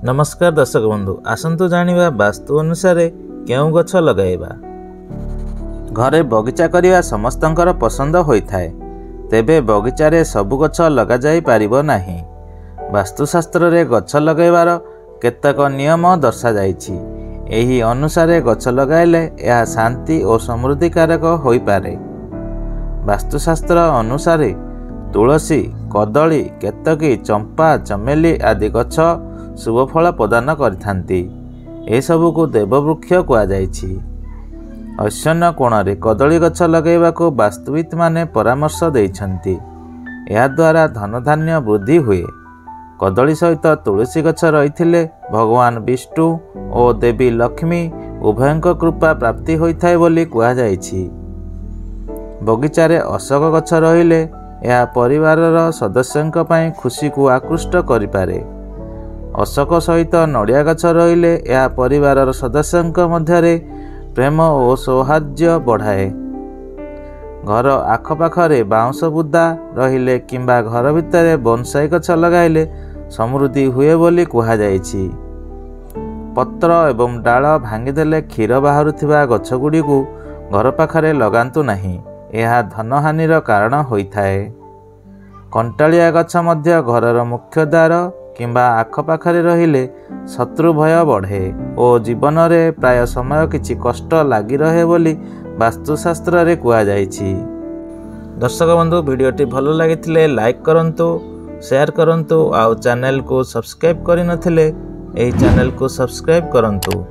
नमस्कार दर्शक बंधु, आसंतु जानिबा वास्तु अनुसार केउ गछ लगाइबा। घरे बगीचा करिया समस्तंकर पसंद होइथाए, तेबे बगीचारे सबु गछ लगा जाई पारिबो नाही। वास्तुशास्त्र रे गछ लगाइबार केतक नियम दर्शा जाइछि। एही अनुसारे गछ लगाइले यह शांति और समृद्धि कारक होई पारे। वास्तुशास्त्र अनुसारे तुलसी, कदली, केतकी, चंपा, चमेली आदि गछ शुभ फल प्रदान करिथांती। ए सबु को देववृक्ष कुआ जाइछि। ईशान्य कोणरे कदली गछ लगाइबाको वास्तुविद माने परामर्श दैछन्ति। या द्वारा धन धान्य वृद्धि हुए। कदली सहित तुलसी गछ रहिथिले भगवान विष्णु और देवी लक्ष्मी उभयंक कृपा प्राप्ति होइथाय बोली कुआ जाइछि। बगीचारे अशोक गछ रहिले यह परिवारर सदस्यंक पई खुशी को आकृष्ट करिपारे। अशोक सहित नड़िया गछ रहिले यह परिवारर सदस्यंक मध्यरे प्रेम और सौहार्द्य बढ़ाए। घर आखपाखरे बाउंश बुदा रहिले किंबा घर भितर बोनसाई गछ लगाइले समृद्धि हुए बोली कुहा जाइछि। पत्र एवं डाल भांगीदेले क्षीर बाहरुथिबा गछ गुड़िकु घर पाखरे लगांतु नाही, यह धनहानिर कारण होइथाए। कंटालिया गछ मध्य घरर मुख्य द्वार किंबा आखपाखरे रहिले शत्रु भय बढ़े और जीवन रे प्राय समय किछि कष्ट लागी रहे बोली वास्तुशास्त्र रे कुआ जाइछि। दर्शक बंधु, वीडियोटी भल लागिथिले लाइक करंतु, शेयर करंतु, आउ चैनल को सब्सक्राइब करि नथिले एही चैनल को सब्सक्राइब करंतु।